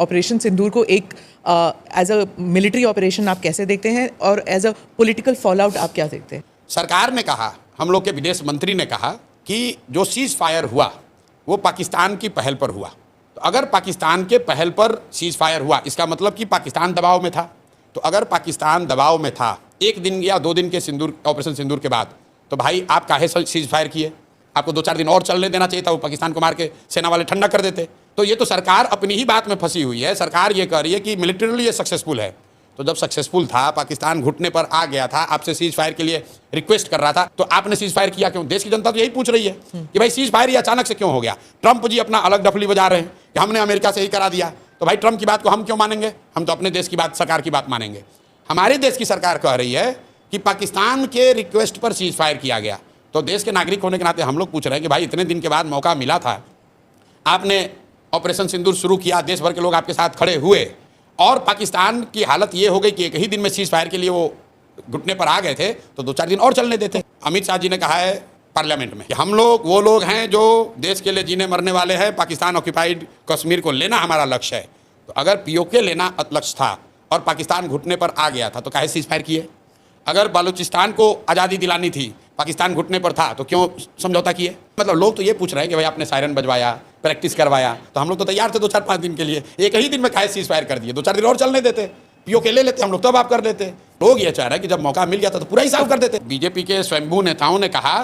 Operation सिंदूर को एक as a military operation आप कैसे देखते हैं और as a political fallout आप क्या देखते हैं? सरकार ने कहा, हम लोग के विदेश मंत्री ने कहा कि जो सीज फायर हुआ वो पाकिस्तान की पहल पर हुआ। तो अगर पाकिस्तान के पहल पर सीज फायर हुआ, इसका मतलब कि पाकिस्तान दबाव में था। तो अगर पाकिस्तान दबाव में था 1 दिन या 2 दिन के सिंदूर ऑपरेशन सिंदूर के बाद, तो भाई आप काहे सीज फायर किए? आपको 2-4 दिन और चलने देना चाहिए था, वो पाकिस्तान को मार के सेना वाले ठंडा कर देते। तो ये तो सरकार अपनी ही बात में फंसी हुई है। सरकार ये कह रही है कि मिलिटरीली ये सक्सेसफुल है। तो जब सक्सेसफुल था, पाकिस्तान घुटने पर आ गया था, आपसे सीज फायर के लिए रिक्वेस्ट कर रहा था, तो आपने सीज फायर किया क्यों? देश की जनता तो यही पूछ रही है कि भाई सीज फायर ये अचानक से क्यों हो गया? ट्रंप जी अपना अलग डफली बजा रहे हैं कि हमने अमेरिका से ही करा दिया। तो भाई ट्रंप की बात को हम क्यों मानेंगे? हम तो अपने देश की बात, सरकार की बात मानेंगे। हमारे देश की सरकार कह रही है कि पाकिस्तान के रिक्वेस्ट पर सीज फायर किया गया। तो देश के नागरिक होने के नाते हम लोग पूछ रहे हैं कि भाई इतने दिन के बाद मौका मिला था, आपने ऑपरेशन सिंदूर शुरू किया, देश भर के लोग आपके साथ खड़े हुए, और पाकिस्तान की हालत ये हो गई कि एक ही दिन में सीज फायर के लिए वो घुटने पर आ गए थे, तो 2-4 दिन और चलने देते। अमित शाह जी ने कहा है पार्लियामेंट में कि हम लोग वो लोग हैं जो देश के लिए जीने मरने वाले हैं, पाकिस्तान ऑक्यूपाइड कश्मीर को लेना हमारा लक्ष्य है। तो अगर पीओके लेना लक्ष्य था और पाकिस्तान घुटने पर आ गया था, तो काहे सीज फायर किए? अगर बलूचिस्तान को आज़ादी दिलानी थी, पाकिस्तान घुटने पर था, तो क्यों समझौता किए? मतलब लोग तो ये पूछ रहे हैं कि भाई आपने सायरन बजवाया, प्रैक्टिस करवाया, तो हम लोग तो तैयार थे 2-4-5 दिन के लिए। एक ही दिन में काहे सीज फायर कर दिए? 2-4 दिन और चलने देते, पीओके ले लेते हम लोग, तब आप कर लेते। लोग ये चाह रहे हैं कि जब मौका मिल गया था तो पूरा हिसाब कर देते। बीजेपी के स्वयंभू नेताओं ने कहा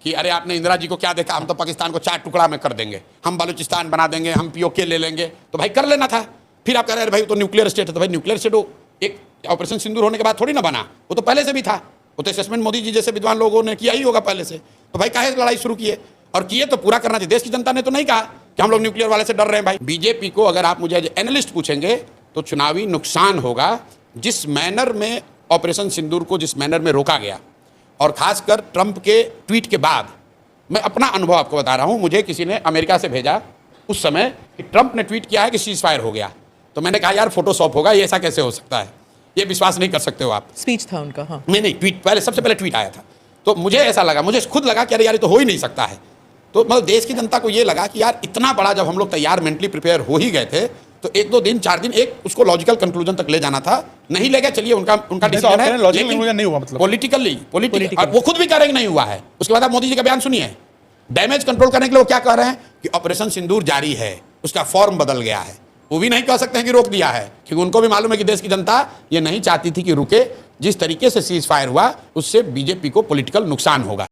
कि अरे आपने इंदिरा जी को क्या देखा, हम तो पाकिस्तान को 4 टुकड़ा में कर देंगे, हम बलूचिस्तान बना देंगे, हम पीओके ले लेंगे। तो भाई कर लेना था। फिर आप कह रहे हैं भाई तो न्यूक्लियर स्टेट है। तो भाई न्यूक्लियर स्टेट वो एक ऑपरेशन सिंदूर होने के बाद थोड़ी ना बना, वो तो पहले से भी था। वो तो असेसमेंट मोदी जी जैसे विद्वान लोगों ने किया ही होगा पहले से। तो भाई काहे लड़ाई शुरू किए? और किए तो पूरा करना चाहिए। देश की जनता ने तो नहीं कहा कि हम लोग न्यूक्लियर वाले से डर रहे हैं। भाई बीजेपी को अगर आप मुझे एनालिस्ट पूछेंगे तो चुनावी नुकसान होगा जिस मैनर में ऑपरेशन सिंदूर को जिस मैनर में रोका गया, और खासकर ट्रंप के ट्वीट के बाद। मैं अपना अनुभव आपको बता रहा हूँ। मुझे किसी ने अमेरिका से भेजा उस समय कि ट्रंप ने ट्वीट किया है कि सीज फायर हो गया। तो मैंने कहा यार फोटोशॉप होगा, ये ऐसा कैसे हो सकता है? ये विश्वास नहीं कर सकते हो आप। स्पीच था उनका। हाँ नहीं, ट्वीट पहले, सबसे पहले ट्वीट आया था। तो मुझे ऐसा लगा, मुझे खुद लगा कि अरे यार ये तो हो ही नहीं सकता है। तो मतलब देश की जनता को ये लगा कि यार इतना बड़ा जब हम लोग तैयार मेंटली प्रिपेयर हो ही गए थे, तो 1-2 दिन 4 दिन एक उसको लॉजिकल कंक्लूजन तक ले जाना था। नहीं ले गए, चलिए उनका डिसीजन है, लेकिन नहीं हुआ, मतलब पॉलिटिकली वो खुद भी कह रहे नहीं हुआ है। उसके बाद आप मोदी जी का बयान सुनिए। डैमेज कंट्रोल करने के लिए वो क्या कह रहे हैं कि ऑपरेशन सिंदूर जारी है, उसका फॉर्म बदल गया है। वो भी नहीं कह सकते हैं कि रोक दिया है, क्योंकि उनको भी मालूम है कि देश की जनता ये नहीं चाहती थी कि रुके। जिस तरीके से सीज फायर हुआ उससे बीजेपी को पॉलिटिकल नुकसान होगा।